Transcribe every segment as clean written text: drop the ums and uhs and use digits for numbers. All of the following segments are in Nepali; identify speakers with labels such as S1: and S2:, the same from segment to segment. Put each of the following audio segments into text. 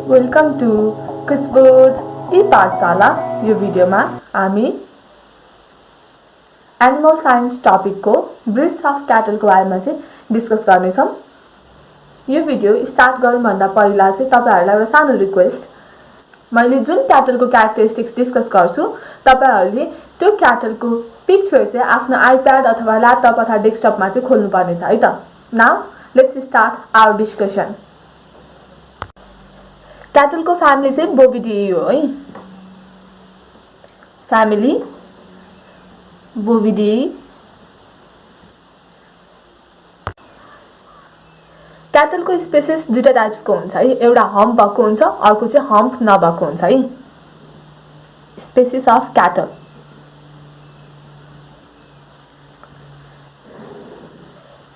S1: वेलकम टू कुचबोज ई पाठशाला। यो भिडियोमा हामी एनिमल साइन्स टपिकको ब्रिड्स अफ क्याटलको बारेमा डिस्कस गर्नेछौँ। यो भिडियो स्टार्ट गर्नुभन्दा पहिला तपाईहरुलाई एउटा सानो रिक्वेस्ट, मैले जुन क्याटलको क्यारेक्टरिस्टिक्स डिस्कस गर्छु तपाईहरुले त्यो क्याटलको पिक्चर आफ्नो आइप्याड अथवा ल्यापटप अथवा डेस्कटपमा खोल्नु पर्नेछ है त। Now let's start our discussion. Cattle को फैमिली बोविडिए हो है। Family Bovidae. कैटल को स्पेसिस दुईटा टाइप्स को हुन्छ है। एउटा हम्प भएको हुन्छ, अर्को चाहिँ हम्प नभएको हुन्छ है। Species of cattle.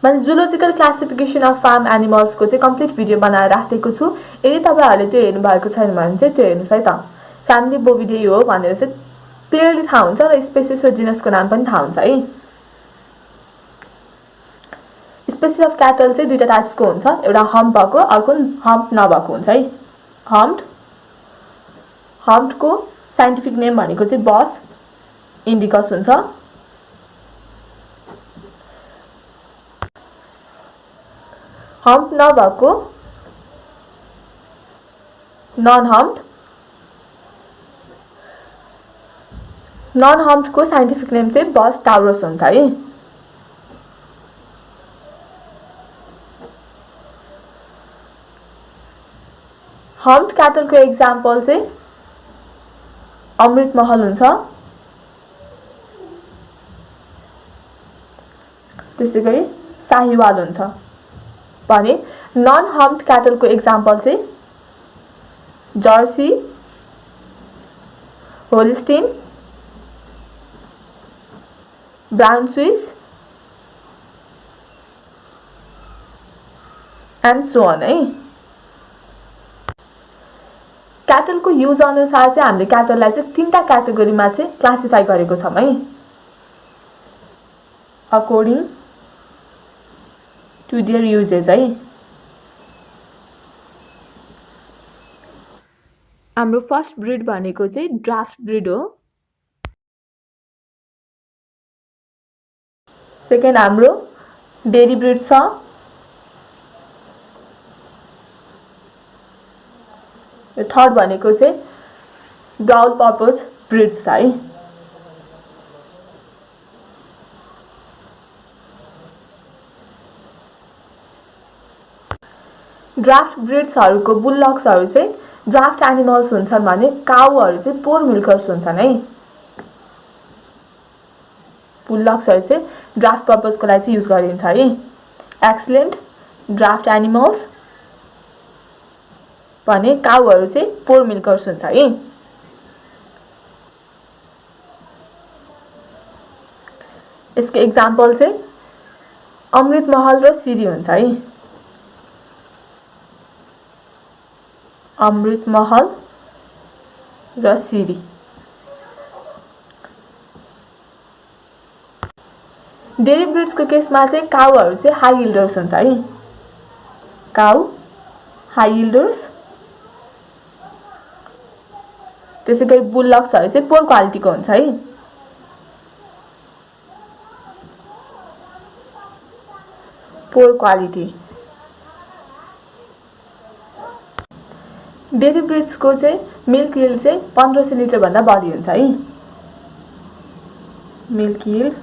S1: मैले zoological classification of farm animals को कम्प्लिट भिडियो बनाएर राखेको छु। यदि तपाईहरुले त्यो हेर्नु भएको छैन भने त्यो हेर्नुस् है त। फ्यामिली बोविडिए हो भनेर क्लियरली थाहा हुन्छ र स्पेसिस र जिनसको नाम पनि थाहा हुन्छ है। स्पेसिस अफ क्याटल दुईटा टाइप्सको हुन्छ, एउटा हम्प भएको, अर्को हम्प नभएको हुन्छ है। हम्पको साइन्टिफिक नेम भनेको बस इन्डिकस हुन्छ। हम्प नभएको नन हम्प को साइन्टिफिक नेम बस टाउरस हुन्छ है। हम्प क्याटल को एक्जाम्पल अमृत महल हुन्छ। त्यसैगरी साहिवाल हुन्छ भने नन हम्प क्याटल को example Jersey, Holstein, Brown Swiss and so on है। क्याटल को यूज अनुसार हामीले क्याटललाई तीनटा क्याटेगोरीमा क्लासिफाई गरेको छौं है। अकॉर्डिंग टू देयर यूजेज है। हाम्रो फर्स्ट ब्रिड भनेको ड्राफ्ट ब्रिड हो। सेकेन्ड हाम्रो डेरी ब्रिड छ। थर्ड भनेको डबल पर्पज ब्रिड्स है। ड्राफ्ट ब्रिड्सहरुको बुलडॉग्सहरु ड्राफ्ट एनिमल्स हुन्छन् भने काउहरु पोर मिल्कर्स हुन्छन् है। बुलडॉग्सहरु ड्राफ्ट पर्पज को लागि युज गरिन्छ है। एक्सिलेन्ट ड्राफ्ट एनिमल्स भने काउहरु पोर मिल्कर्स हुन्छ है। यसको एक्जाम्पल अमृत महल र सिरी हुन्छ है। अमृत महल र सिरी। डेरी ब्रिड्स को केसमा काउहरु हाई यील्डर्स हुन्छ है। Cow high yielders. त्यसैगरी बुलडॉग्सहरु पोर क्वालिटी को हुन्छ है। Poor quality. डेरी ब्रिड्स को मिल्क यील्ड 1500 लिटर भन्दा बढी हुन्छ है। Milk yield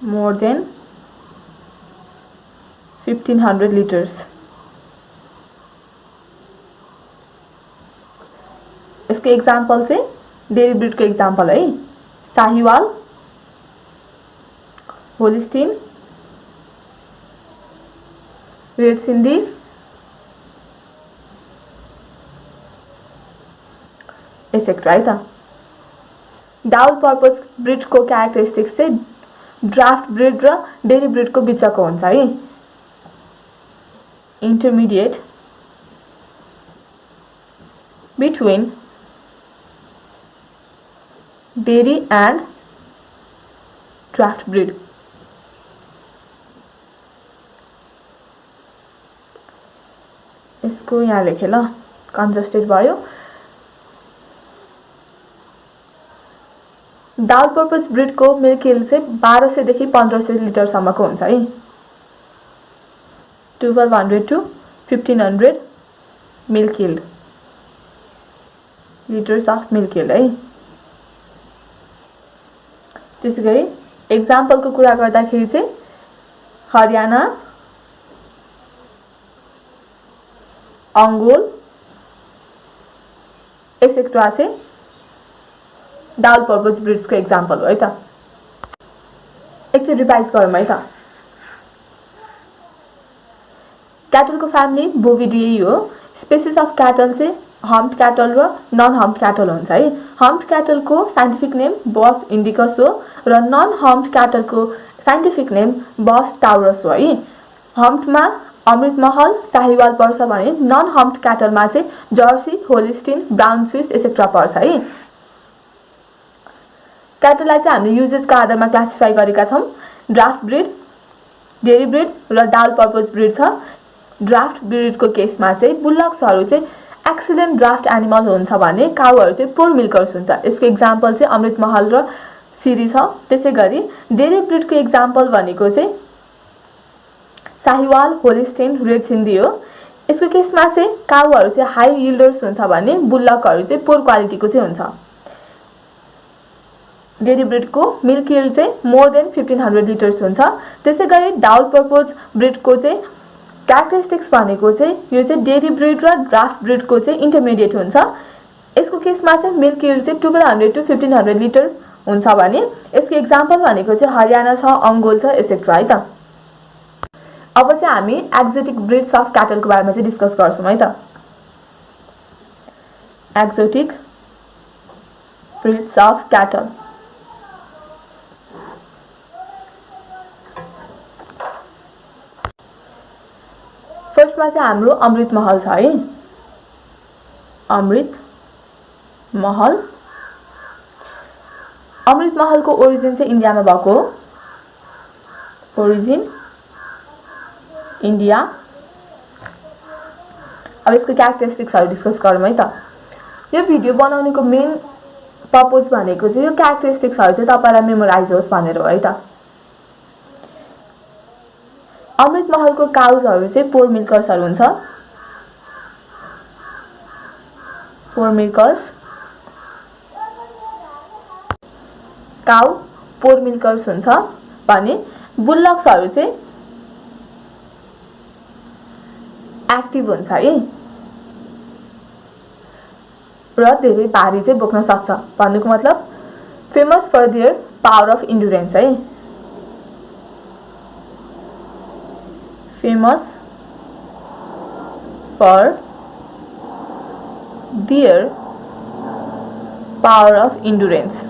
S1: more than 1500 litres. इसके एग्जाम्पल डेरी ब्रिड को एग्जाम्पल है। Sahiwal, Holstein, red Sindhi, etcetera है त। डबल पर्पज ब्रिड को क्यारेक्टरिस्टिक्स ड्राफ्ट ब्रिड र डेरी ब्रिड को बीचको हुन्छ है। Intermediate between dairy and draft breed. यसको यहाँ लेखेँ ल, कन्जस्टेड भयो। डाउल पर्पज ब्रिडको मिल्क यिल्ड चाहिँ 1200 देखि 1500 लिटरसम्मको हुन्छ है। 1200 to 1500 milk yield, litres of milk yield है। त्यसैगरी एक्जाम्पलको कुरा गर्दाखेरि चाहिँ हरियाणा, अंगोल एसेक्ट्रा चाहिँ डाउल पर्पज ब्रिड्सको एक्जाम्पल हो है त। एकचोटि रिभाइज गरौँ है त। क्याटलको फ्यामिली बोभिडियी हो। स्पेसिस अफ क्याटल चाहिँ हम्प्ड क्याटल र नन हम्प्ड क्याटल हुन्छ है। हम्प्ड क्याटलको साइन्टिफिक नेम बस इन्डिकस हो र non humped क्याटलको scientific name Bos टाउरस हो है। हम्प्डमा अमृत महल, साहिवाल पर्छ भने नन हम्प्ड क्याटलमा चाहिँ Jersey, Holstein, brown Swiss et cetera पर्छ है। क्याटललाई चाहिँ हामीले युजेसको आधारमा क्लासिफाई गरेका छौँ। ड्राफ्ट ब्रिड, डेरी ब्रिड र डाउल पर्पज ब्रिड छ। ड्राफ्ट ब्रिडको केसमा चाहिँ बुल्लक्सहरू चाहिँ एक्सिलेन्ट ड्राफ्ट एनिमल हुन्छ भने काउहरू चाहिँ पोर मिल्कर्स हुन्छ। यसको एक्जाम्पल चाहिँ अमृत महल र सिरी छ। त्यसै गरी डेरी ब्रिडको एक्जाम्पल भनेको चाहिँ साहिवाल, होलिस्टिन, रेड सिन्धी हो। यसको केसमा चाहिँ काउहरू चाहिँ हाई यिल्डर्स हुन्छ भने बुल्लकहरू चाहिँ पोर क्वालिटीको चाहिँ हुन्छ। डेरी ब्रिडको मिल्क यिल्ड चाहिँ मोर देन 1500 लिटर्स हुन्छ। त्यसै गरी डाउल पर्पज ब्रिडको चाहिँ क्यारेक्टरिस्टिक्स भनेको चाहिँ यो चाहिँ डेरी ब्रिड र ड्राफ्ट ब्रिडको चाहिँ इन्टरमिडिएट हुन्छ। यसको केसमा चाहिँ मिल्क यिल्ड चाहिँ 1200 to 1500 लिटर हुन्छ भने यसको एक्जाम्पल भनेको चाहिँ हरियाणा छ, अंगोल छ एसेक्ट्रा है त। अब चाहिँ हामी एक्जोटिक ब्रिड्स अफ क्याटलको बारेमा चाहिँ डिस्कस गर्छौँ है त। Exotic breeds of cattle. फर्स्टमा चाहिँ हाम्रो अमृत महल छ है। अमृत महल, अमृत महलको ओरिजिन चाहिँ इन्डियामा भएको हो। Origin India. अब यसको क्यारेक्टरिस्टिक्सहरू डिस्कस गरौँ है त। यो भिडियो बनाउनेको मेन पर्पज भनेको चाहिँ यो क्यारेक्टरिस्टिक्सहरू चाहिँ तपाईलाई मेमोराइज होस् भनेर हो है त। अमृत महलको काउजहरू चाहिँ पोर मिल्कर्सहरू हुन्छ। पोर मिल्कर्स, काउ पोर मिल्कर्स हुन्छ भने बुल्लक्सहरू चाहिँ एक्टिभ हुन्छ है र धेरै भारी चाहिँ बोक्न सक्छ। भन्नुको मतलब famous for their power of endurance है। Famous for their power of endurance.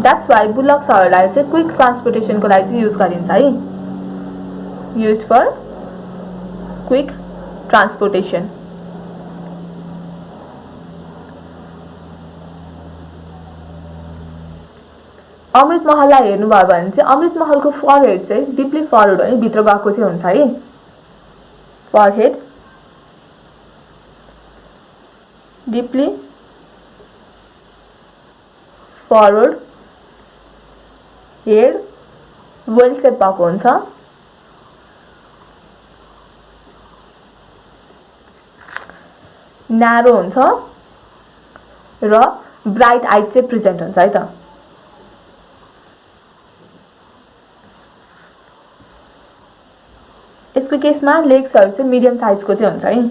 S1: That's why बुल्लक्सहरूलाई चाहिँ क्विक ट्रान्सपोर्टेसनको लागि चाहिँ युज गरिन्छ है। Use for quick transportation. Amrit महललाई हेर्नुभयो भने चाहिँ अमृत महलको फरहेड चाहिँ डिपली फरवर्ड है, भित्र गएको चाहिँ हुन्छ है। Forehead deeply forward, head well shape भएको हुन्छ। न्यारो हुन्छ र ब्राइट आइज चाहिँ प्रेजेन्ट हुन्छ है त। यसको केसमा लेग्सहरू चाहिँ मिडियम साइजको चाहिँ हुन्छ है।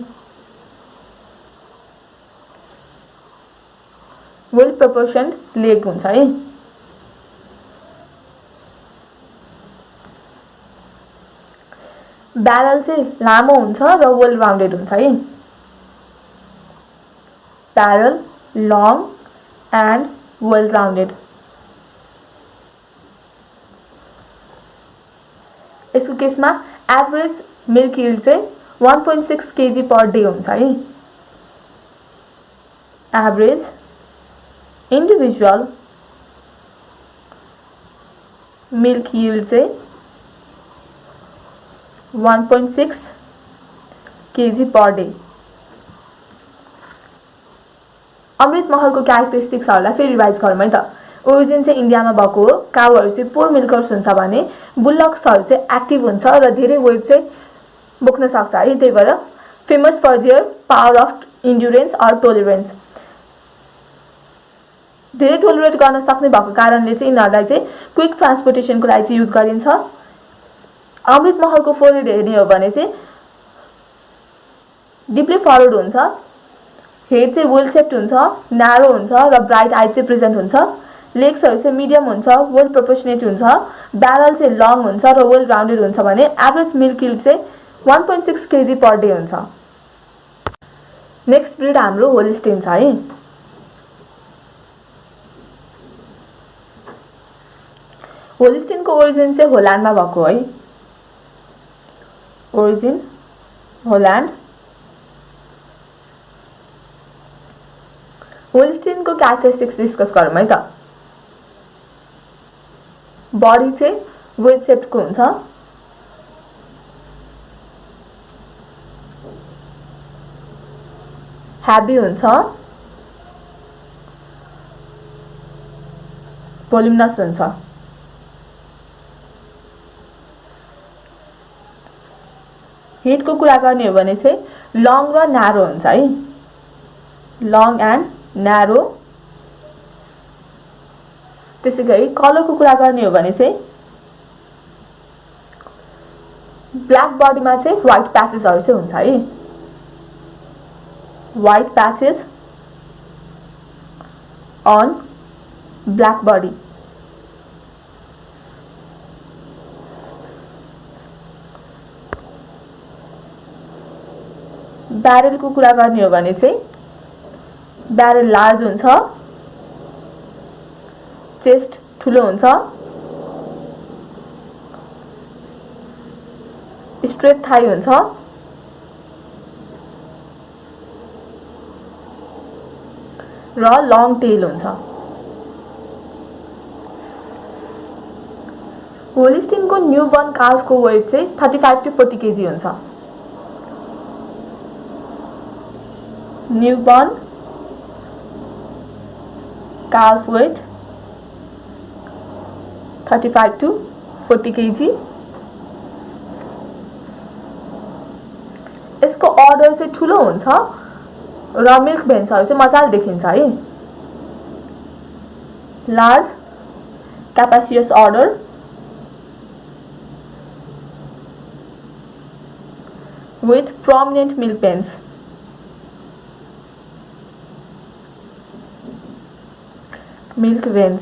S1: वेल प्रोपोर्सन्ड लेग हुन्छ है। ब्यारल चाहिँ लामो हुन्छ र वेल राउन्डेड हुन्छ है। Barrel long and well rounded. यसको केसमा एभरेज मिल्क यिल्ड चाहिँ 1.6 kg पर डे हुन्छ है। एभरेज इन्डिभिजुअल मिल्क यिल्ड चाहिँ 1.6 kg per day। अमृत महलको क्यारेक्टरिस्टिक्सहरूलाई फेरि रिभाइज गरौँ है त। ओरिजिन चाहिँ इन्डियामा भएको हो। काउहरू चाहिँ पोर मिल्कर्स हुन्छ भने बुल्लक्सहरू चाहिँ एक्टिभ हुन्छ र धेरै वेट चाहिँ बोक्न सक्छ है। त्यही भएर famous for their power of endurance or tolerance. धेरै टोलरेट गर्न सक्ने भएको कारणले चाहिँ यिनीहरूलाई चाहिँ क्विक ट्रान्सपोर्टेसनको लागि चाहिँ युज गरिन्छ। अमृत महलको फोरहेड हेर्ने हो भने चाहिँ डिपली फलोड हुन्छ। हेड चाहिँ वेल सेप्ड हुन्छ, न्यारो हुन्छ र ब्राइट आइज चाहिँ प्रेजेन्ट हुन्छ। लेग्सहरू चाहिँ मिडियम हुन्छ, वेल प्रोपोर्सनेट हुन्छ। ब्यारल चाहिँ लङ हुन्छ र वेल राउन्डेड हुन्छ भने एभरेज मिल्क यील्ड चाहिँ 1.6 kg पर डे हुन्छ। नेक्स्ट ब्रिड हाम्रो होलिस्टिन छ है। होलिस्टिनको ओरिजिन चाहिँ होल्यान्डमा भएको है। Origin Holland. होलिस्टिनको क्यारेक्टरिस्टिक्स डिस्कस गरौँ है त। बडी चाहिँ वेल सेप्डको हुन्छ। ह्याबी हुन्छ, भोल्युमिनस हुन्छ। हेडको कुरा गर्ने हो भने चाहिँ लङ र न्यारो हुन्छ है। Long and narrow. त्यसैगरी कलरको कुरा गर्ने हो भने चाहिँ ब्ल्याक बडीमा चाहिँ व्हाइट प्याचेसहरू चाहिँ हुन्छ है। White patches on black body. ब्यारेलको कुरा गर्ने हो भने चाहिँ ब्यारेल लार्ज हुन्छ, चेस्ट ठुलो हुन्छ, स्ट्रेट थाई हुन्छ, र लङ टेल हुन्छ। होलिस्टिनको न्यूबर्न काल्फको वेट चाहिँ 35 to 40 kg हुन्छ। Newborn calf weight 35 to 40 kg। यसको अर्डर चाहिँ ठुलो हुन्छ र मिल्क भेन्सहरू चाहिँ मजाले देखिन्छ है। Large capacious udder, with prominent milk veins। Milk veins.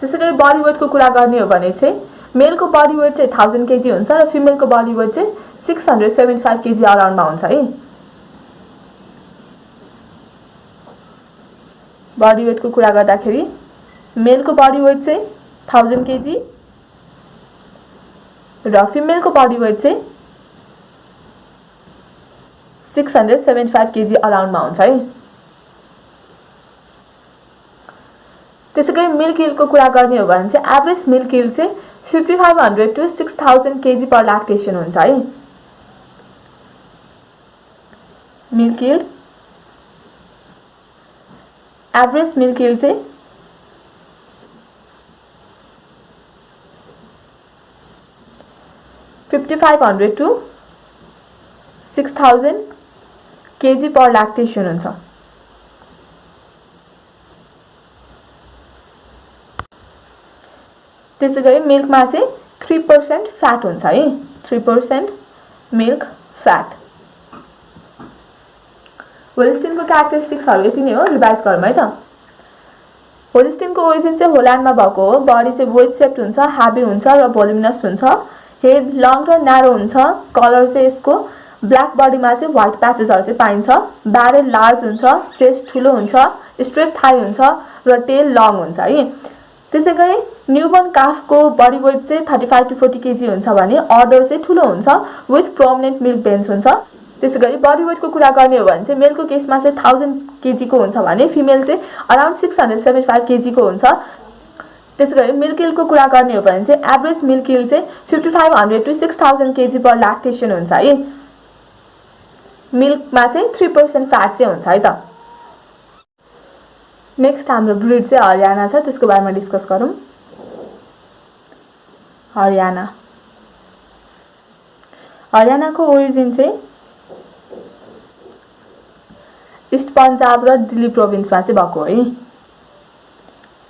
S1: त्यसैगरी बडी वेटको कुरा गर्ने हो भने चाहिँ मेलको बडी वेट चाहिँ 1000 kg हुन्छ र फिमेलको बडी वेट चाहिँ 675 kg अराउन्डमा हुन्छ है। बडी वेटको कुरा गर्दाखेरि मेलको बडी वेट चाहिँ 1000 kg र फिमेलको बडी वेट चाहिँ 675 kg अराउन्डमा हुन्छ है। त्यसैगरी मिल्क यील्डको कुरा गर्ने हो भने चाहिँ एभरेज मिल्क यील्ड चाहिँ 5500 to 6000 kg पर ल्याक्टेसन हुन्छ है। Milk yield average milk yield चाहिँ 5500 to 6000 kg पर ल्याक्टेसन हुन्छ। त्यसैगरी मिल्कमा चाहिँ 3% फ्याट हुन्छ है। 3% मिल्क फ्याट। होलिस्टिनको क्यारेक्टरिस्टिक्सहरू यति नै हो। रिभाइज गरौँ है त। होलिस्टिनको ओरिजिन चाहिँ होल्यान्डमा भएको हो। बडी चाहिँ वेल सेप्ड हुन्छ, ह्याबी हुन्छ र भोल्युमिनस हुन्छ। हेड लङ र न्यारो हुन्छ। कलर चाहिँ यसको ब्ल्याक बडीमा चाहिँ व्हाइट प्याचेसहरू चाहिँ पाइन्छ। ब्यारेल लार्ज हुन्छ, चेस्ट ठुलो हुन्छ, स्ट्रेट थाई हुन्छ र टेल लङ हुन्छ है। त्यसैगरी न्यूबर्न काफको बडी वेट चाहिँ 35 to 40 kg हुन्छ भने अर्डर चाहिँ ठुलो हुन्छ विथ प्रोमिनेन्ट मिल्क भेन्स हुन्छ। त्यसैगरी बडी वेटको कुरा गर्ने हो भने चाहिँ मेलको केसमा चाहिँ 1000 kg को हुन्छ भने फिमेल चाहिँ अराउन्ड 675 kg को हुन्छ। त्यसैगरी मिल्क यील्डको कुरा गर्ने हो भने चाहिँ एभरेज मिल्क यील्ड चाहिँ 5500 to 6000 kg पर ल्याक्टेसन हुन्छ है। मिल्कमा चाहिँ 3% फ्याट चाहिँ हुन्छ है त। नेक्स्ट हाम्रो ब्रिड चाहिँ हरियाणा छ, त्यसको बारेमा डिस्कस गरौँ। हरियाणाको ओरिजिन चाहिँ ईस्ट पन्जाब र दिल्ली प्रोभिन्समा चाहिँ भएको है।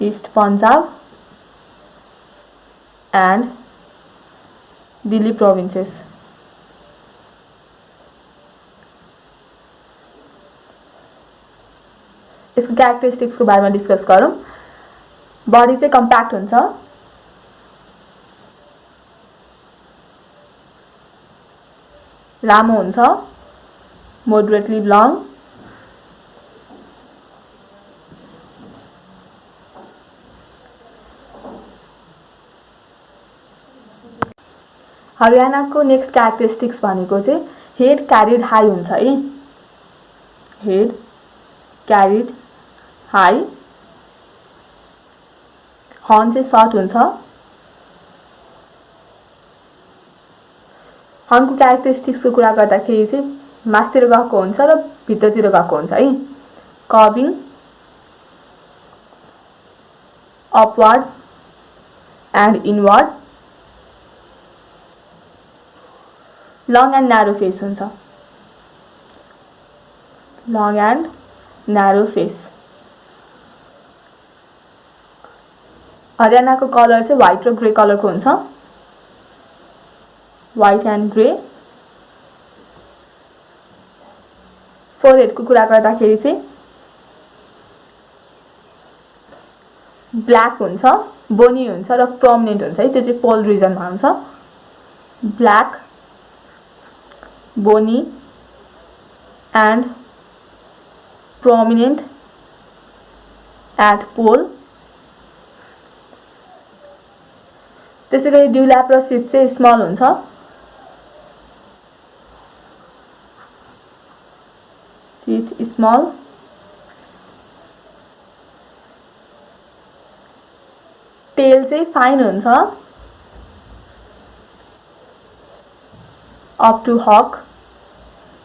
S1: East Punjab and Delhi provinces. यसको क्यारेक्टरिस्टिक्सको बारेमा डिस्कस गरौँ। बडी चाहिँ कम्प्याक्ट हुन्छ, लामो हुन्छ, मोडरेटली लङ, हरियाणाको नेक्स्ट क्यारेक्टरिस्टिक्स भनेको चाहिँ हेड क्यारिड हाई हुन्छ है। हेड क्यारिड हाई, हर्न चाहिँ सर्ट हुन्छ। हर्नको क्यारेक्टरिस्टिक्सको कुरा गर्दाखेरि चाहिँ मासतिर गएको हुन्छ र भित्रतिर गएको हुन्छ है। Curving, upward and inward, long and narrow face हुन्छ। Long and narrow face. हरियाणाको कलर चाहिँ व्हाइट र ग्रे कलरको हुन्छ। White and grey. फोरहेडको कुरा गर्दाखेरि चाहिँ ब्ल्याक हुन्छ, बोनी हुन्छ र प्रोमिनेन्ट हुन्छ है। त्यो चाहिँ पोल रिजनमा हुन्छ। Black, bony and prominent at poll. त्यसैगरी ड्युल्याप र सिट चाहिँ स्मल हुन्छ। Sheath small. टेल चाहिँ फाइन हुन्छ, अप टु हक।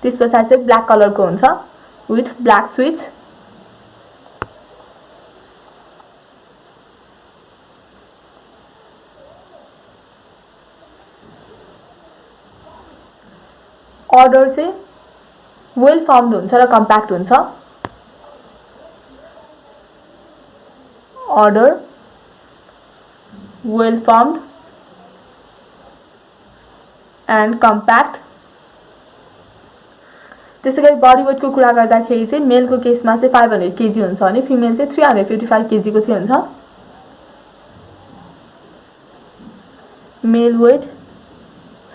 S1: त्यस पछाडि चाहिँ ब्ल्याक कलरको हुन्छ विथ ब्ल्याक स्विच। अर्डर चाहिँ वेल फर्म्ड हुन्छ र कम्प्याक्ट हुन्छ। Udder well formed and compact. त्यसैगरी बडी वेटको कुरा गर्दाखेरि चाहिँ मेलको केसमा चाहिँ 500 kg हुन्छ भने फिमेल चाहिँ 355 kg को चाहिँ हुन्छ। मेल वेट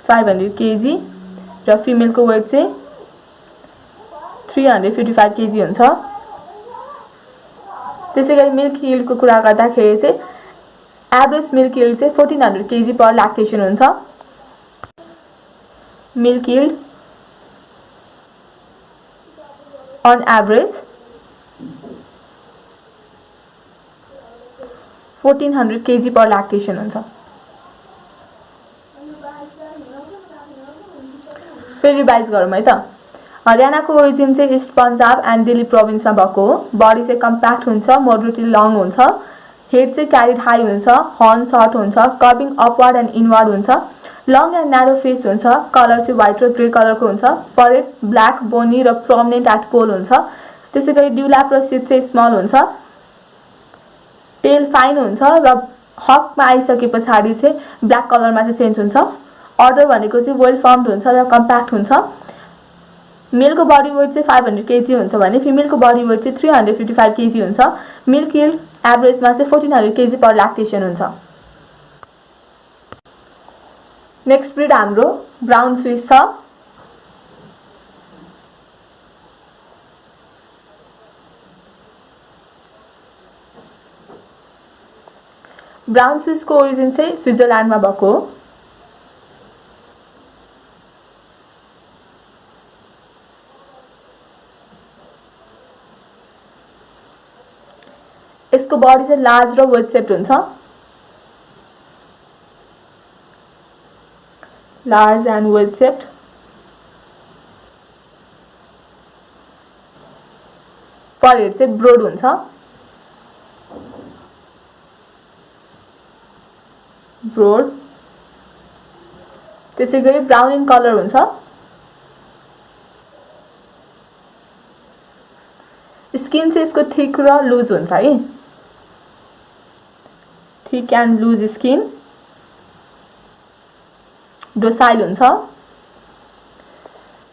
S1: 500 kg र फिमेलको वेट चाहिँ 355 kg हुन्छ। त्यसैगरी मिल्क यील्डको कुरा गर्दाखेरि चाहिँ एभरेज मिल्क यील्ड चाहिँ 1400 kg पर ल्याक्टेसन हुन्छ। Milk yield on average 1400 kg per lactation हुन्छ। फेरि रिभाइज गरौँ है त। हरियाणाको ओरिजिन चाहिँ ईस्ट पन्जाब एन्ड दिल्ली प्रोभिन्समा भएको हो। बडी चाहिँ कम्प्याक्ट हुन्छ, मोडरेटली लङ हुन्छ। हेड चाहिँ क्यारिड हाई हुन्छ, हर्न सर्ट हुन्छ, कर्भिङ अपवर्ड एन्ड इनवर्ड हुन्छ। लङ एन्ड न्यारो फेस हुन्छ। कलर चाहिँ व्हाइट र ग्रे कलरको हुन्छ। फोरहेड ब्ल्याक, बोनी र प्रोमिनेन्ट एट पोल हुन्छ। त्यसैगरी ड्युल्याप र सिट चाहिँ स्मल हुन्छ। टेल फाइन हुन्छ र हकमा आइसके पछाडि चाहिँ ब्ल्याक कलरमा चाहिँ चेन्ज हुन्छ। अर्डर भनेको चाहिँ वेल फर्म्ड हुन्छ र कम्प्याक्ट हुन्छ। मेलको बडी वेट चाहिँ 500 kg हुन्छ भने फिमेलको बडी वेट चाहिँ 355 kg हुन्छ। मिल्क यील्ड एभरेजमा चाहिँ 1400 kg पर ल्याक्टेसन हुन्छ। नेक्स्ट ब्रिड हाम्रो ब्राउन स्विस छ। ब्राउन स्विसको ओरिजिन चाहिँ स्विजरल्यान्डमा भएको हो। यसको बडी चाहिँ लार्ज र वेल सेप्ड हुन्छ। Large and well shaped. Forehead चाहिँ ब्रोड हुन्छ, ब्रोड। त्यसैगरी ब्राउन इन कलर हुन्छ। स्किन चाहिँ यसको थिक र लुज हुन्छ है, thick and loose skin. Docile हुन्छ।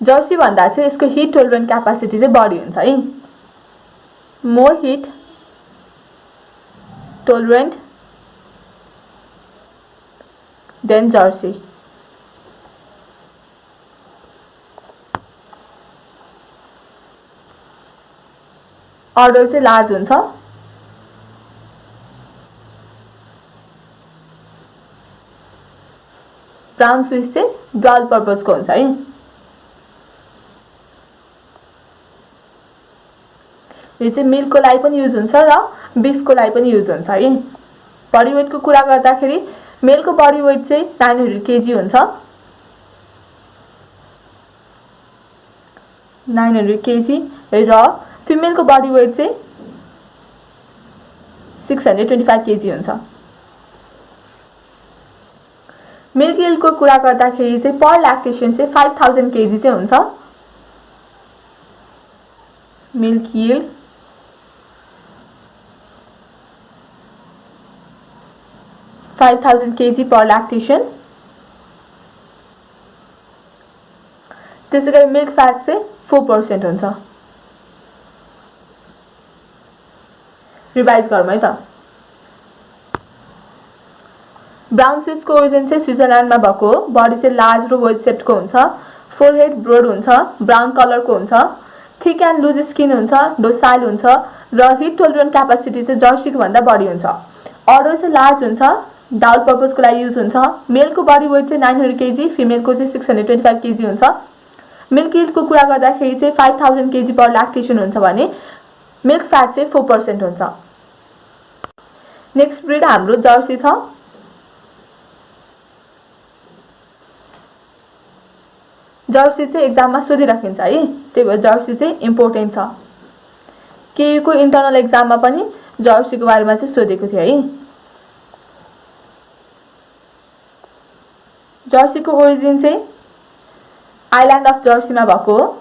S1: जर्सी भन्दा चाहिँ यसको हिट टोलरेन्ट क्यापासिटी चाहिँ बढी हुन्छ है, more heat tolerant than Jersey. Udder चाहिँ लार्ज हुन्छ। ब्राउन स्विस चाहिँ डुअल पर्पजको हुन्छ है। यो चाहिँ मिल्कको लागि पनि युज हुन्छ र बिफको लागि पनि युज हुन्छ है। बडी वेटको कुरा गर्दाखेरि मेलको बडी वेट चाहिँ 900 केजी हुन्छ, 900 केजी, र फिमेलको बडी वेट चाहिँ 625 केजी हुन्छ। मिल्क यील्डको कुरा गर्दाखेरि चाहिँ पर ल्याक्टेसन चाहिँ 5000 केजी चाहिँ हुन्छ। Milk yield kg per lactation। त्यसैगरी मिल्क फ्याट चाहिँ 4% हुन्छ। रिभाइज गरौँ है त। ब्राउन स्विसको ओरिजिन चाहिँ स्विजरल्यान्डमा भएको हो। बडी चाहिँ लार्ज र वेल सेप्डको हुन्छ, फोरहेड ब्रोड हुन्छ, ब्राउन कलरको हुन्छ, थिक एन्ड लुज स्किन हुन्छ, डोसाइल हुन्छ, र हिट टोलरेन्ट क्यापासिटी चाहिँ जर्सीको भन्दा बढी हुन्छ। अर्डर चाहिँ लार्ज हुन्छ, डाउल पर्पजको लागि युज हुन्छ। मेलको बडी वेट चाहिँ 900 केजी, फिमेलको चाहिँ 625 केजी हुन्छ। मिल्क यील्डको कुरा गर्दाखेरि चाहिँ 5000 केजी पर ल्याक्टेसन हुन्छ भने मिल्क फ्याट चाहिँ 4% हुन्छ। नेक्स्ट ब्रिड हाम्रो जर्सी छ। जर्सी चाहिँ एक्जाममा सोधिराखिन्छ है, त्यही भएर जर्सी चाहिँ इम्पोर्टेन्ट छ। केयुको इन्टरनल एक्जाममा पनि जर्सीको बारेमा चाहिँ सोधेको थियो है। जर्सीको ओरिजिन चाहिँ आइल्यान्ड अफ जर्सीमा भएको हो।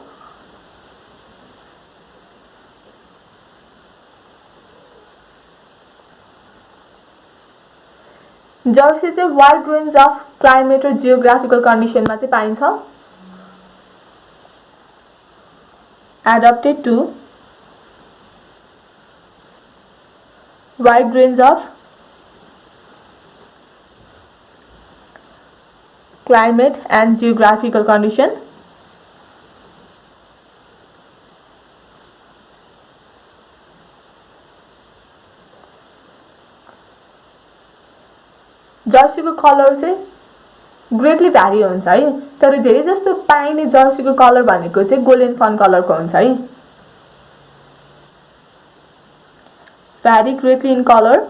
S1: जर्सी चाहिँ वाइड रेन्ज अफ क्लाइमेट र जियोग्राफिकल कन्डिसनमा चाहिँ पाइन्छ। Adapted to wide range of climate and geographical condition। जर्सीको कलर चाहिँ ग्रेटली भ्यारी हुन्छ है, तर धेरै जस्तो पाइने जर्सीको कलर भनेको चाहिँ गोल्डन फन कलरको हुन्छ है। भ्यारी ग्रेटली इन कलर,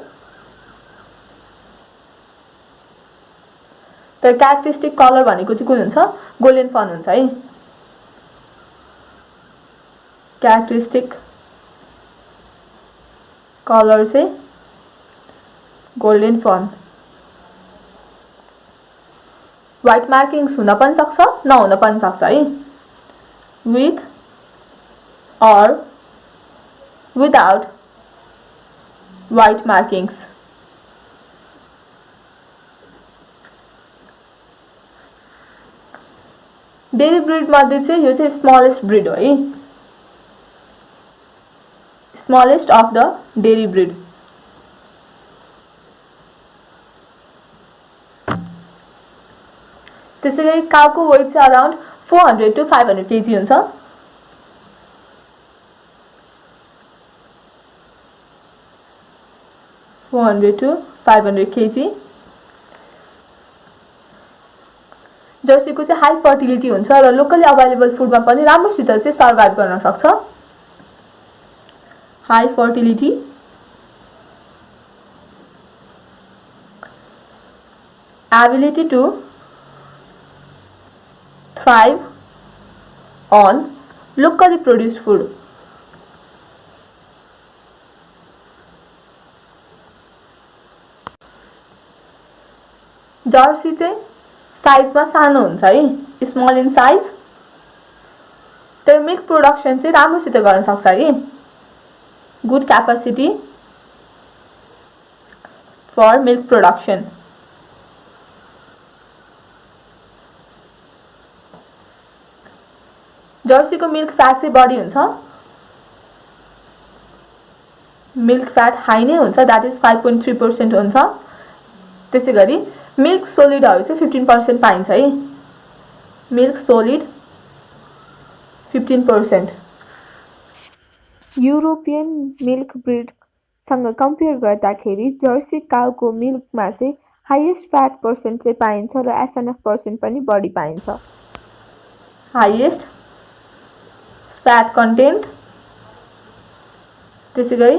S1: तर क्यारेक्टरिस्टिक कलर भनेको चाहिँ कुन हुन्छ? गोल्डन फन हुन्छ है। क्यारेक्टरिस्टिक कलर चाहिँ गोल्डन फन। व्हाइट मार्किङ्स हुन पनि सक्छ, नहुन पनि सक्छ है। With or without white markings। Dairy breed मध्ये चाहिँ यो चाहिँ स्मलेस्ट ब्रिड हो है, smallest of the dairy breed. त्यसैगरी काउको वेट चाहिँ अराउन्ड 400 to 500 केजी हुन्छ। to 500 KG. जर्सीको चाहिँ हाई फर्टिलिटी हुन्छ र लोकली अभाइलेबल फुडमा पनि राम्रोसित चाहिँ सर्भाइभ गर्न सक्छ। High fertility, ability to 5 on locally produced food. Jersey चाहिँ साइजमा सानो हुन्छ है, स्मल इन साइज, तर मिल्क प्रोडक्सन चाहिँ राम्रोसित गर्न सक्छ है। Good capacity for milk production. जर्सीको मिल्क फ्याट चाहिँ बढी हुन्छ, मिल्क फ्याट हाई नै हुन्छ, द्याट इज 5.3% हुन्छ। त्यसै गरी मिल्क सोलिडहरू चाहिँ 15% पाइन्छ है, मिल्क सोलिड 15%। युरोपियन मिल्क ब्रिडसँग कम्पेयर गर्दाखेरि जर्सी काउको मिल्कमा चाहिँ हाइएस्ट फ्याट पर्सेन्ट चाहिँ पाइन्छ र एसएनएफ पर्सेन्ट पनि बढी पाइन्छ। हाइएस्ट फ्याट कन्टेन्ट, त्यसै गरी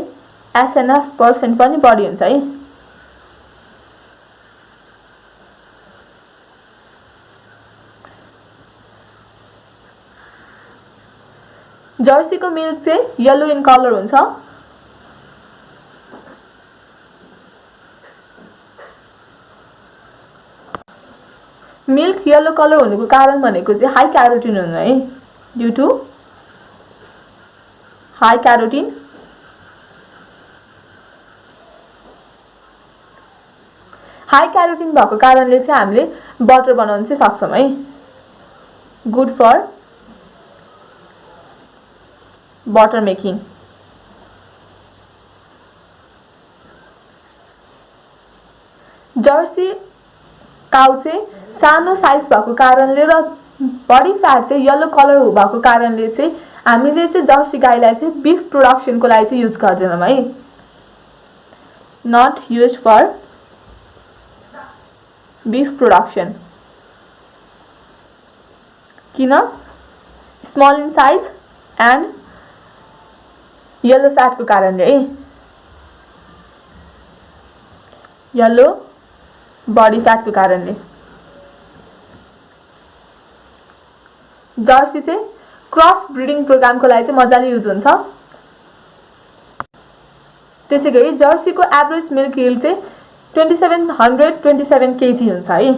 S1: एसएनएफ पर्सेन्ट पनि बढी हुन्छ है। जर्सीको मिल्क चाहिँ येलो इन कलर हुन्छ, मिल्क येलो कलर हुनुको कारण भनेको चाहिँ हाई क्यारोटिन हुनु है, due to high carotene. High carotene भएको कारणले चाहिँ हामीले बटर बनाउन चाहिँ सक्छौँ है, good for butter making. Jersey cow चाहिँ सानो साइज भएको कारणले र बडी फ्याट चाहिँ येलो कलर भएको कारणले चाहिँ हामीले चाहिँ जर्सी गाईलाई चाहिँ बिफ प्रोडक्सनको लागि चाहिँ युज गर्दैनौँ है, not use for beef production. किन? Small in size and yellow फ्याटको कारणले है, येलो बडी फ्याटको कारणले। जर्सी चाहिँ क्रस ब्रिडिङ प्रोग्रामको लागि चाहिँ मजाले युज हुन्छ। त्यसै गरी जर्सीको एभरेज मिल्क यील्ड चाहिँ 2727 kg हुन्छ है,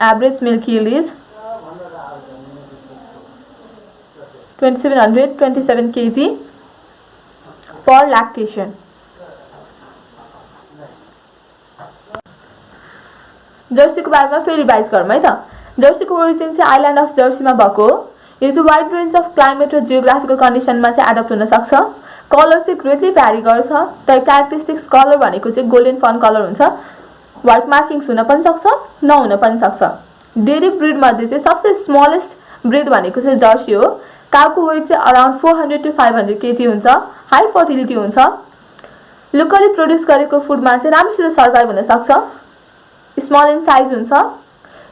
S1: average milk yield is 2727 kg per lactation. जर्सीको बारेमा फेरि रिभाइज गरौँ है त। जर्सीको ओरिजिन चाहिँ आइल्यान्ड अफ जर्सीमा भएको हो। यो चाहिँ वाइड रेन्ज अफ क्लाइमेट र जियोग्राफिकल कन्डिसनमा चाहिँ एडप्ट हुन सक्छ। कलर चाहिँ ग्रेटली भ्यारी गर्छ, तर क्यारेक्टरिस्टिक्स कलर भनेको चाहिँ गोल्डन फन कलर हुन्छ। व्हाइट मार्किङ्स हुन पनि सक्छ, नहुन पनि सक्छ। डेरी ब्रिड मध्ये चाहिँ सबसे स्मलेस्ट ब्रिड भनेको चाहिँ जर्सी हो। काउको वेट चाहिँ अराउन्ड 400 to 500 kg हुन्छ। हाई फर्टिलिटी हुन्छ। लोकली प्रोड्युस गरेको फुडमा चाहिँ राम्रोसित सर्भाइभ हुन सक्छ। स्मल इन साइज हुन्छ।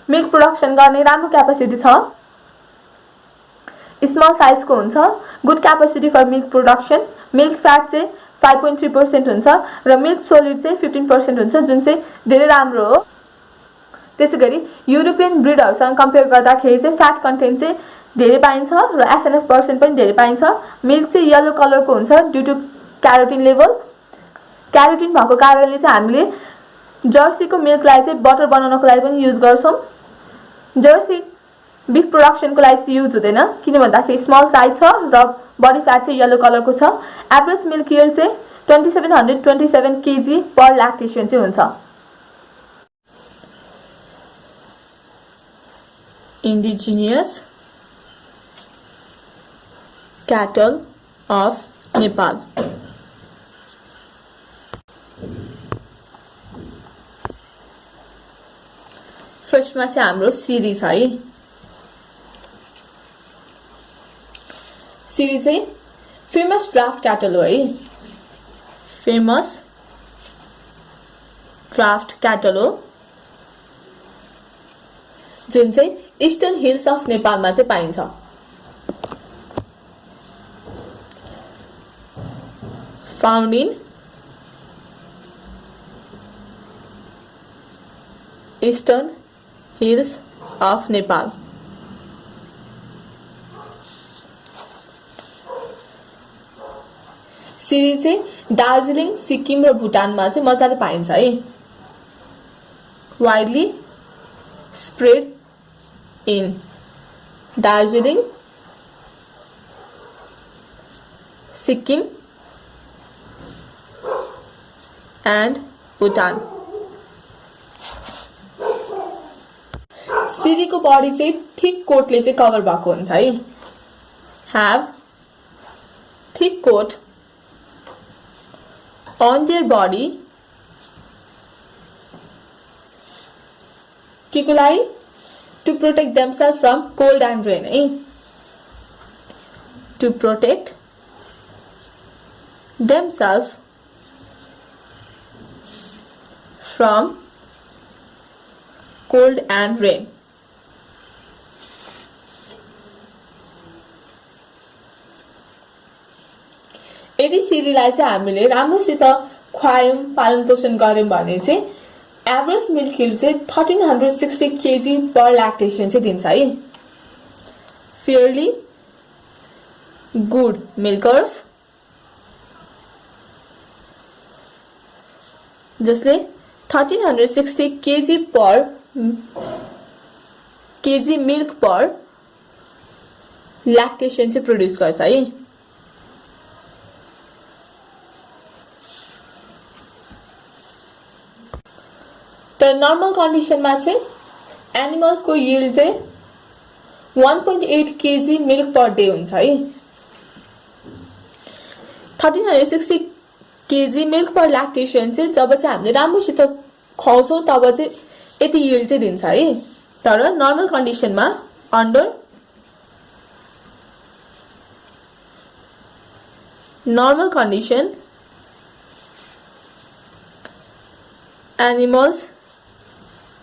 S1: मिल्क प्रोडक्सन गर्ने राम्रो क्यापेसिटी छ। स्मल साइजको हुन्छ। Good capacity for milk production. Milk fat चाहिँ 5.3% हुन्छ र मिल्क सोलिड चाहिँ 15% हुन्छ, जुन चाहिँ धेरै राम्रो हो। त्यसैगरी युरोपियन ब्रिडहरुसँग कम्पेयर गर्दाखेरि चाहिँ फ्याट कन्टेन्ट चाहिँ धेरै पाइन्छ र एसएनएफ पर्सेन्ट पनि धेरै पाइन्छ। मिल्क चाहिँ येलो कलरको हुन्छ ड्यू टु क्यारोटिन लेभल। क्यारोटिन भएको कारणले चाहिँ हामीले जर्सीको मिल्कलाई चाहिँ बटर बनाउनको लागि पनि युज गर्छौं। जर्सी बिफ प्रोडक्सनको लागि चाहिँ युज हुँदैन, किन भन्दाखेरि स्मल साइज छ र बडी फ्याट चाहिँ येलो कलरको छ। एभरेज मिल्क यील्ड चाहिँ 2727 kg पर लैक्टेशन चाहिँ हुन्छ। Indigenous cattle of Nepal. फर्स्टमा चाहिँ हाम्रो सिरी छ है। सिरी चाहिँ फेमस ड्राफ्ट क्याटल हो है। फेमस ड्राफ्ट क्याटल हो जुन चाहिँ ईस्टर्न हिल्स अफ नेपालमा चाहिँ पाइन्छ। Found in eastern hills of नेपाल। सिरी चाहिँ दार्जिलिङ, सिक्किम र भुटानमा चाहिँ मजाले पाइन्छ है। Widely spread in Darjeeling, Sikkim and Bhutan. सिरीको बडी चाहिँ थिक कोटले चाहिँ कभर भएको हुन्छ है। Have thick coat on their body के को लागि? To protect themselves from cold and rain है। To protect themselves from cold and rain। यदि सिरीलाई चाहिँ हामीले राम्रोसित खुवायौं, पालन पोषण गर्यौं भने चाहिँ एभरेज मिल्क यील्ड चाहिँ 1360 kg पर ल्याक्टेसन चाहिँ दिन्छ है। फेयरली गुड मिल्कर्स जसले 1360 kg मिल्क पर ल्याक्टेसन चाहिँ प्रोड्युस गर्छ है। तर नर्मल कन्डिसनमा चाहिँ एनिमलको यील्ड चाहिँ 1.8 kg मिल्क पर डे हुन्छ है। 1360 kg मिल्क पर ल्याक्टेसन चाहिँ जब चाहिँ हामीले राम्रोसित खुवाउँछौं तब चाहिँ यति यील्ड चाहिँ दिन्छ है। तर नर्मल कन्डिसनमा under normal condition animals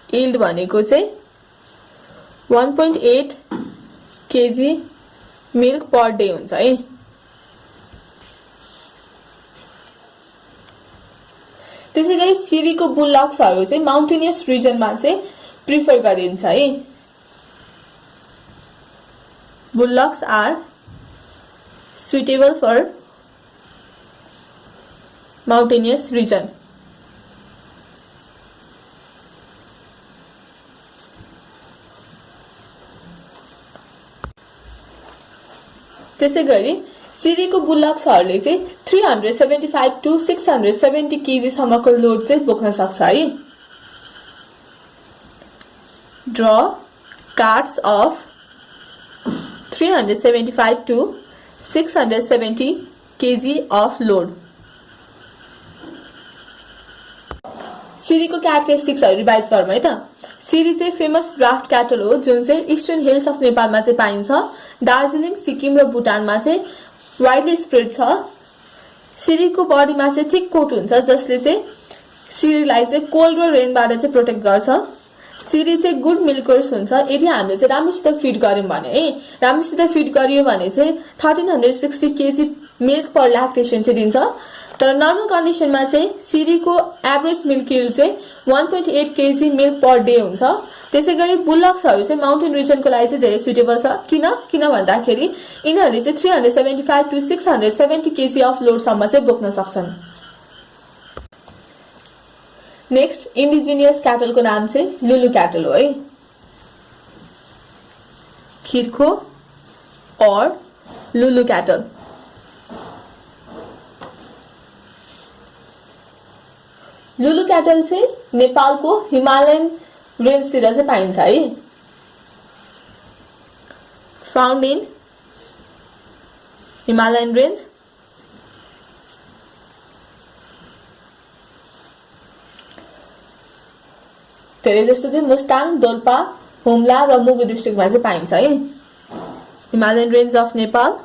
S1: yield भनेको चाहिँ 1.8 kg मिल्क पर डे हुन्छ है। त्यसैगरी सिरीको बुलडक्सहरु चाहिँ माउन्टेनियस रिजनमा चाहिँ प्रिफर गरिन्छ है। बुलडक्स are suitable for mountainous reason. त्यसैगरी सिरीको बुलडक्सहरुले चाहिँ 375 to 670 kg सम्मको लोड चाहिँ बोक्न सक्छ है। Draw carts of 375 to 670 kg of load. सिरीको क्यारेक्टरिस्टिक्सहरु रिभाइज गरौँ है त। सिरी चाहिँ फेमस ड्राफ्ट क्याटल हो जुन चाहिँ इस्टर्न हिल्स अफ नेपालमा चाहिँ पाइन्छ। दार्जिलिङ, सिक्किम र भुटानमा चाहिँ वाइडली स्प्रेड छ। सिरीको बडीमा चाहिँ थिक कोट हुन्छ जसले चाहिँ सिरीलाई चाहिँ कोल्ड र रेनबाट चाहिँ प्रोटेक्ट गर्छ। सिरी चाहिँ गुड मिल्कर्स हुन्छ यदि हामीले चाहिँ राम्रोसित फिड गर्यौं भने है। राम्रोसित फिड गरियो भने चाहिँ 1360 kg मिल्क पर ल्याक्टेसन चाहिँ दिन्छ। तर नर्मल कन्डिसनमा चाहिँ सिरीको एभरेज मिल्क यील्ड चाहिँ 1.8 kg मिल्क पर डे हुन्छ। त्यसैगरी बुलडक्सहरु चाहिँ माउन्टेन रिजनको लागि चाहिँ धेरै सुटेबल छ। किन भन्दाखेरि यिनीहरुले चाहिँ 375 to 670 kg अफ लोड सम्म चाहिँ बोक्न सक्छन्। नेक्स्ट इन्डिजिनियस क्याटलको नाम चाहिँ लुलु क्याटल हो है। खिर्खो और लुलु क्याटल। लुलु क्याटल चाहिँ नेपालको हिमालयन रेन्जतिर चाहिँ पाइन्छ है। Found in Himalayan range. धेरै जस्तो चाहिँ मुस्ताङ, दोलपा, हुम्ला र मुगु डिस्ट्रिक्टमा चाहिँ पाइन्छ है। Himalayan range of Nepal.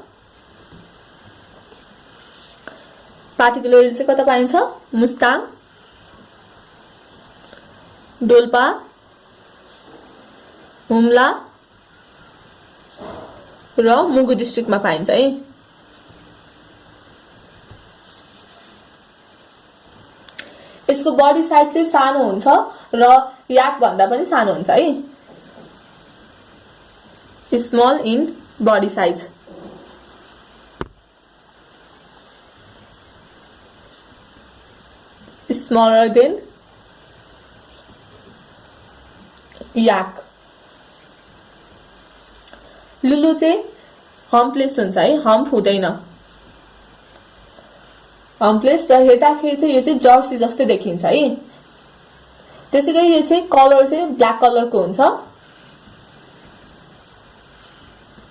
S1: Particularly चाहिँ कता पाइन्छ? मुस्ताङ, डोल्पा, हुम्ला र मुगु डिस्ट्रिक्टमा पाइन्छ है। यसको बडी साइज चाहिँ सानो हुन्छ र याक भन्दा पनि सानो हुन्छ है। Small in body size. Smaller than yak. Lulu चाहिँ हम्पलेस हुन्छ है, हम्प हुँदैन। हम्पलेस र हेर्दाखेरि चाहिँ यो चाहिँ जर्सी जस्तै देखिन्छ है। त्यसैगरी यो चाहिँ कलर चाहिँ ब्ल्याक कलरको हुन्छ,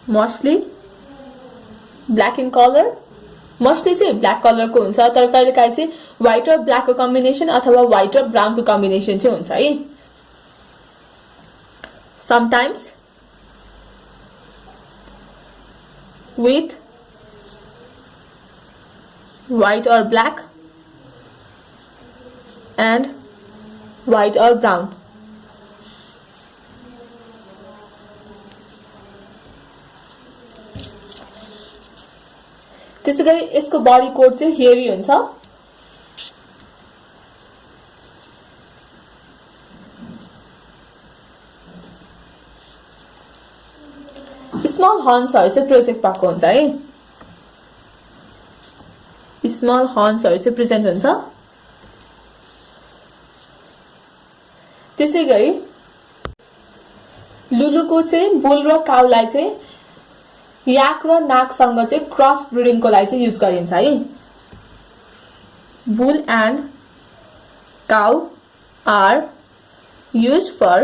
S1: mostly black in colour. Mostly चाहिँ ब्ल्याक कलरको हुन्छ, तर कहिलेकाहीँ चाहिँ व्हाइट र ब्ल्याकको कम्बिनेसन अथवा व्हाइट र ब्राउनको कम्बिनेसन चाहिँ हुन्छ है। Sometimes with white or black and white or brown. त्यसैगरी यसको बडी कोट चाहिँ हेयरी हुन्छ। स्मल हर्न्सहरु चाहिँ प्रेजेन्ट भएको हुन्छ है। स्मल हर्न्सहरु चाहिँ प्रेजेन्ट हुन्छ। त्यसैगरी लुलुको चाहिँ बुल र काउलाई चाहिँ याक र नागसँग चाहिँ क्रस ब्रिडिङको लागि चाहिँ युज गरिन्छ है। Bull and cow are used for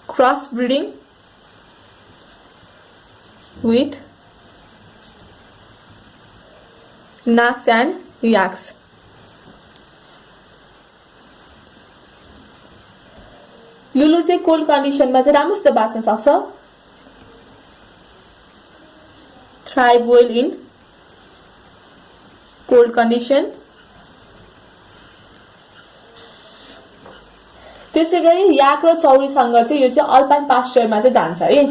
S1: cross breeding with nags and yaks. Lulu चाहिँ कोल्ड कन्डिसनमा चाहिँ राम्रोसित बाँच्न सक्छ। Thrive well in cold condition. त्यसैगरी याक र चौरीसँग चाहिँ यो चाहिँ अल्पाइन पास्चरमा चाहिँ जान्छ है।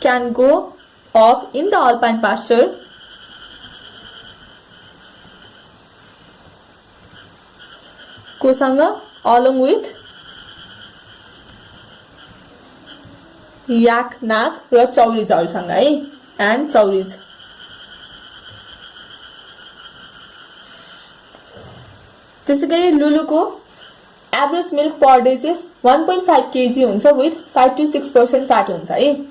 S1: Can go up in the alpine pasture कोसँग along with याक नाग र चौरीजहरूसँग है, एन्ड चौरीज। त्यसैगरी लुलुको एभरेज मिल्क पर डे चाहिँ 1.5 kg हुन्छ विथ 5 to 6% फ्याट हुन्छ है।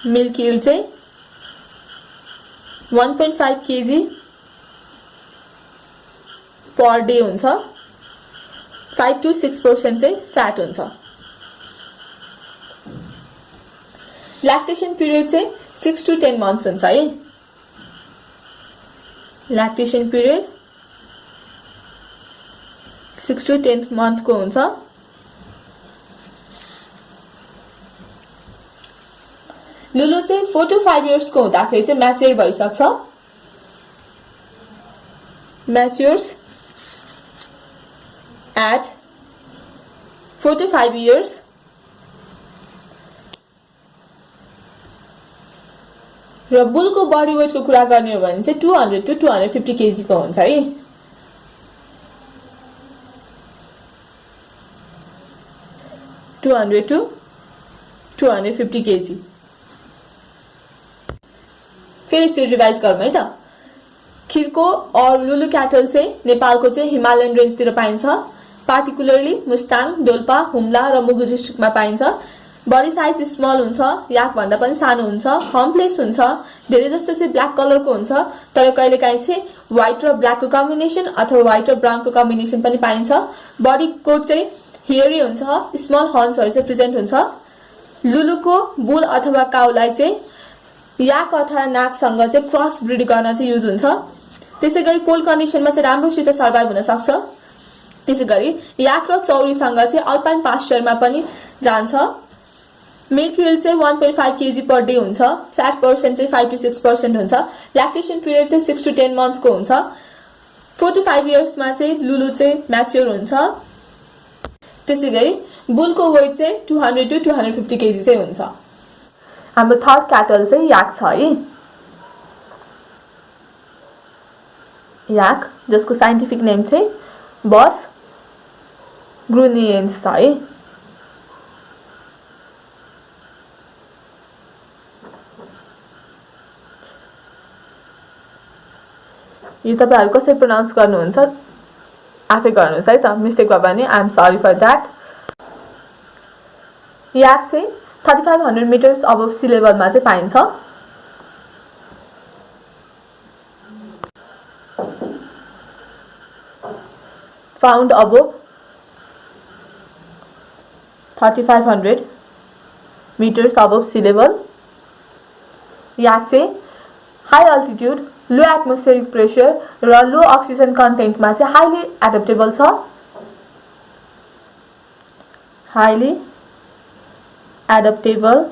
S1: मिल्क यील्ड चाहिँ 1.5 kg पर डे हुन्छ, 5 to 6% चाहिँ फ्याट हुन्छ। ल्याक्टेसन पिरियड चाहिँ 6 to 10 months हुन्छ है। ल्याक्टेसन पिरियड 6 to 10 month को हुन्छ। लुलु चाहिँ 4 to 5 years को हुँदाखेरि चाहिँ म्याच्योर भइसक्छ। म्याच्योर्स एट 4 to 5 years। र बुलको बडी वेट को कुरा गर्ने हो भने चाहिँ 200 to 250 kg को हुन्छ है। $200 to 250 kg। फेरि एकचोटि रिभाइज गरौँ है त। खिर्को और लुलु क्याटल चाहिँ नेपालको चाहिँ हिमालयन रेन्जतिर पाइन्छ, पार्टिकुलरली मुस्ताङ, डोल्पा, हुम्ला र मुगु डिस्ट्रिक्टमा पाइन्छ। बडी साइज स्मल हुन्छ, याक भन्दा पनि सानो हुन्छ, हम्पलेस हुन्छ, धेरै जस्तो चाहिँ ब्ल्याक कलरको हुन्छ, तर कहिलेकाहीँ चाहिँ व्हाइट र ब्ल्याकको कम्बिनेसन अथवा व्हाइट र ब्राउनको कम्बिनेसन पनि पाइन्छ। बडी कोट चाहिँ हेयरी हुन्छ, स्मल हर्न्सहरु चाहिँ प्रेजेन्ट हुन्छ। लुलुको बुल अथवा काउलाई चाहिँ याक अथवा नागसँग चाहिँ क्रस ब्रिड गर्न चाहिँ युज हुन्छ। त्यसैगरी कोल्ड कन्डिसनमा चाहिँ राम्रोसित सर्भाइभ हुन सक्छ। त्यसैगरी याक र चौरीसँग चाहिँ अल्पाइन पास्चरमा पनि जान्छ। मिल्क यील्ड चाहिँ 1.5 kg पर डे हुन्छ, फ्याट पर्सेन्ट चाहिँ 5 to 6% हुन्छ। ल्याक्टेसन पिरियड चाहिँ 6 to 10 months को हुन्छ। 4 to 5 years मा चाहिँ लुलु चाहिँ म्याच्योर हुन्छ। त्यसैगरी बुलको वेट चाहिँ 200 to 250 kg चाहिँ हुन्छ। हाम्रो थर्ड क्याटल चाहिँ याक छ है। याक, जसको साइन्टिफिक नेम चाहिँ बस ग्रुनियन्स छ है। यो तपाईहरु कसरी प्रोनाउन्स गर्नुहुन्छ आफै गर्नुस् है त, मिस्टेक भयो भने I am sorry for that. Yak चाहिँ 3500 मिटर्स अबभ सी लेभलमा चाहिँ पाइन्छ। Found above 3500 metres above sea level. Yak चाहिँ high altitude, low atmospheric pressure र लो अक्सिजन कन्टेन्टमा चाहिँ हाईली एडेप्टेबल छ। Highly adaptable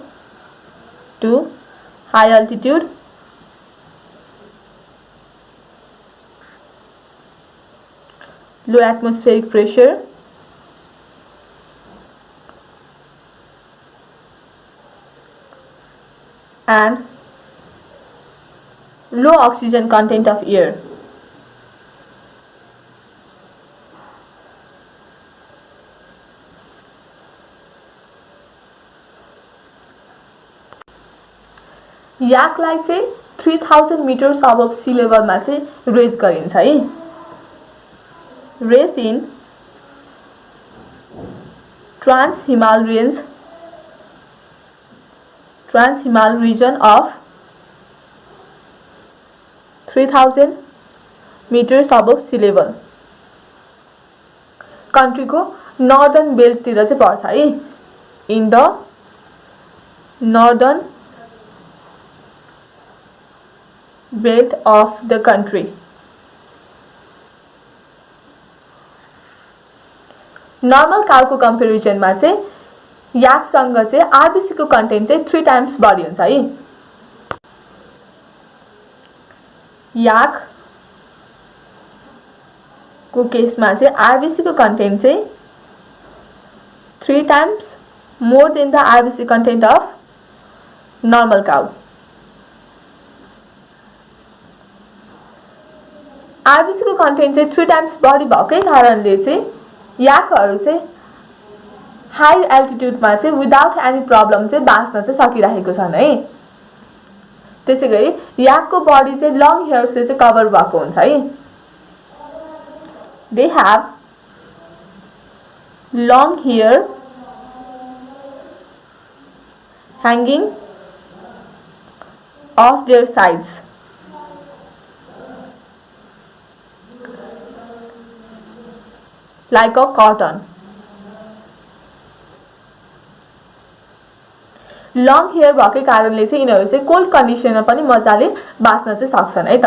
S1: to high altitude, low atmospheric pressure and low oxygen content of air. याकलाई चाहिँ 3000 मिटर्स अबभ सी लेभलमा चाहिँ रेज गरिन्छ है। Raise in Trans-Himal region of 3000 meters above sea level. Country को नॉर्दर्न बेल्ट तिर चाहिँ पर्छ है। In the northern belt of the country. Normal काउको कम्पेरिजनमा चाहिँ याकसँग चाहिँ आरबीसी को कन्टेन्ट चाहिँ 3 टाइम्स बढी हुन्छ है। याक को केसमा चाहिँ आरबीसी को कन्टेन्ट चाहिँ 3 times more than the RBC content of normal cow. RBC को कन्टेन्ट चाहिँ 3 टाइम्स बढी भएकै कारणले चाहिँ याकहरु चाहिँ हाई एल्टिट्युडमा चाहिँ विदाउट एनी प्रब्लम चाहिँ बाँच्न चाहिँ सकिरहेको छन् है। त्यसैगरी याकको बडी चाहिँ लङ हेयर्सले चाहिँ कभर भएको हुन्छ है। They have long hair hanging off their sides. Like a cotton. Long hair भएकै कारणले चाहिँ यिनीहरु चाहिँ कोल्ड कन्डिसनमा पनि मजाले बाँच्न चाहिँ सक्छन् है त।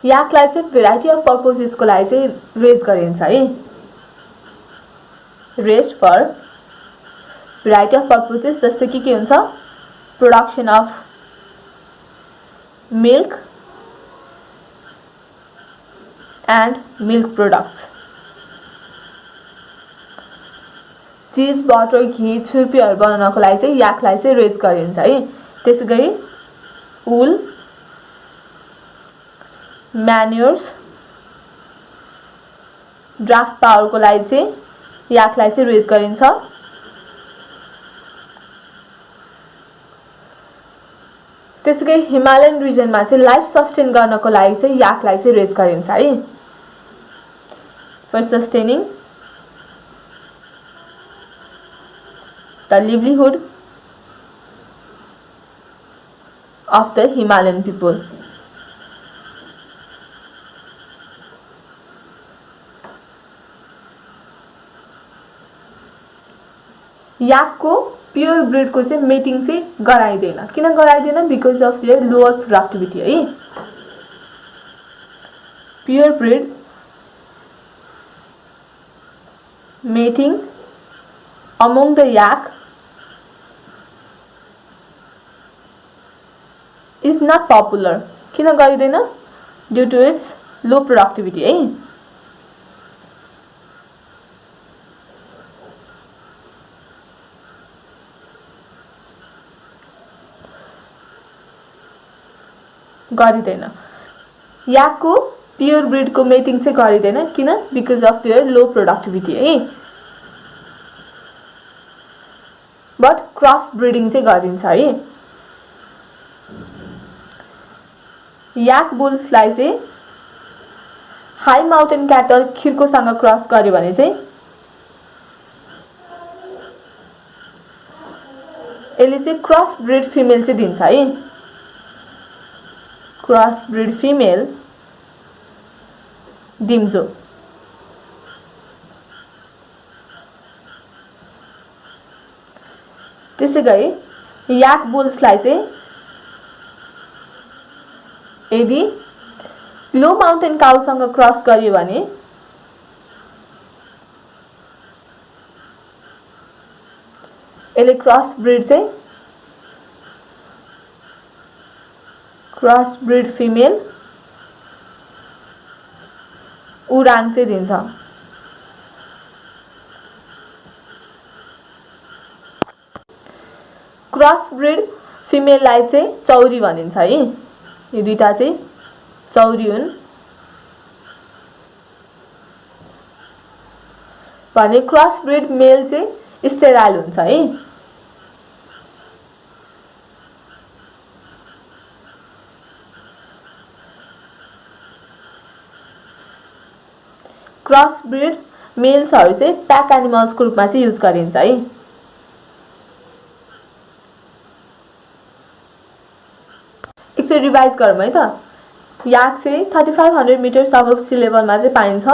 S1: याकलाई चाहिँ भेराइटी अफ पर्पसेसको लागि चाहिँ रेज गरिन्छ है। Raise for variety of purposes जस्तै के हुन्छ, production of milk and milk products, cheese, butter, घी, छुर्पीहरु बनाउनको लागि चाहिँ याकलाई चाहिँ रेज गरिन्छ है। त्यसैगरी वुल, म्यान्युर्स, ड्राफ्ट पावरको लागि चाहिँ याकलाई चाहिँ रेज गरिन्छ। त्यसैगरी हिमालयन रिजनमा चाहिँ लाइफ सस्टेन गर्नको लागि चाहिँ याकलाई चाहिँ रेज गरिन्छ है। For sustaining the livelihood of the Himalayan people. याकको प्योर ब्रिड को चाहिँ मेटिङ चाहिँ गराइदैन। किन गराइदैन? Because of their lower productivity है। Pure breed mating among the yak is not popular. किन गरिदैन? Due to its low productivity है। गरिदैन। याकको प्योर ब्रिडको मेटिङ चाहिँ गरिदैन, किन? Because of their low productivity है। बट क्रस ब्रिडिङ चाहिँ गरिन्छ है। याक बुल्सलाई चाहिँ हाई माउन्टेन क्याटल खिर्कोसँग क्रस गर्यो भने चाहिँ यसले चाहिँ क्रस ब्रिड फिमेल चाहिँ दिन्छ है। क्रस ब्रिड फिमेल डिम्जो। त्यसै गरी याक बुल्सलाई चाहिँ यदि लो माउन्टेन काउसँग क्रस गरियो भने यसले क्रस ब्रिड फिमेल उराङ चाहिँ दिन्छ। क्रस ब्रिड फिमेललाई चाहिँ चौरी भनिन्छ है। यो दुईटा चाहिँ चौरी हुन् भने क्रस ब्रिड मेल चाहिँ स्टेराइल हुन्छ है। क्रस ब्रिड मेल्सहरू चाहिँ प्याक एनिमल्सको रूपमा चाहिँ युज गरिन्छ है। एकचोटि रिभाइज गरौँ है त। याक चाहिँ 3500 मिटर्स अबभ सी लेभलमा चाहिँ पाइन्छ।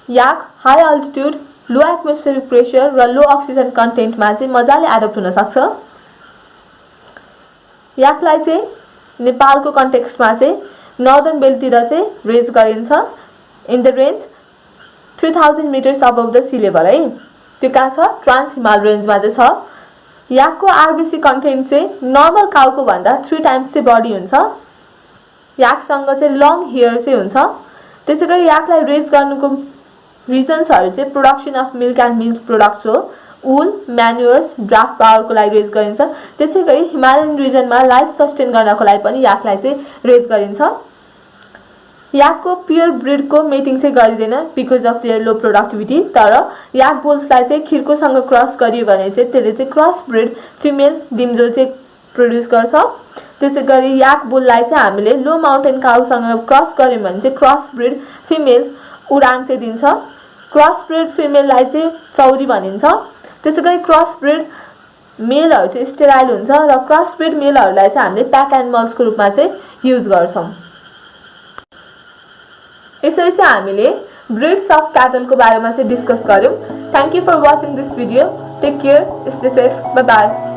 S1: याक high altitude, low atmospheric pressure र लो अक्सिजन कन्टेन्टमा चाहिँ मजाले एडप्ट हुन सक्छ। याकलाई चाहिँ नेपालको कन्टेक्स्टमा चाहिँ नर्दर्न बेल्टतिर चाहिँ रेज गरिन्छ in the range 3000 metres अबभ the C level है। त्यो कहाँ छ? ट्रान्स हिमाल रेन्जमा चाहिँ छ। याकको आरबिसी कन्टेन्ट चाहिँ नर्मल काउको भन्दा 3 टाइम्स चाहिँ बढी हुन्छ। याकसँग चाहिँ लङ हेयर चाहिँ हुन्छ। त्यसै गरी याकलाई रेज गर्नुको रिजन्सहरू चाहिँ production of milk and milk products हो। वुल, म्यान्युअर्स, ड्राफ्ट पावरको लागि रेज गरिन्छ। त्यसै गरी हिमालयन रिजनमा लाइफ सस्टेन गर्नको लागि पनि याकलाई चाहिँ रेज गरिन्छ। याकको प्योर ब्रिडको मेटिङ चाहिँ गरिँदैन because of their low productivity. तर याक बुल्सलाई चाहिँ खिर्कोसँग क्रस गरियो भने चाहिँ त्यसले चाहिँ क्रस ब्रिड फिमेल डिम्जो चाहिँ प्रोड्युस गर्छ। त्यसै गरी याक बुललाई चाहिँ हामीले लो माउन्टेन काउसँग क्रस गर्यौँ भने चाहिँ क्रस ब्रिड फिमेल उराङ चाहिँ दिन्छ। क्रस ब्रिड फिमेललाई चाहिँ चौरी भनिन्छ। त्यसै गरी क्रस ब्रिड मेलहरू चाहिँ स्टेराइल हुन्छ र क्रस ब्रिड मेलहरूलाई चाहिँ हामीले प्याक एनिमल्सको रूपमा चाहिँ युज गर्छौँ। यसरी चाहिँ हामीले ब्रिड्स अफ क्याटलको बारेमा चाहिँ डिस्कस गर्यौँ। Thank you for watching this video. Take care, stay safe, bye by.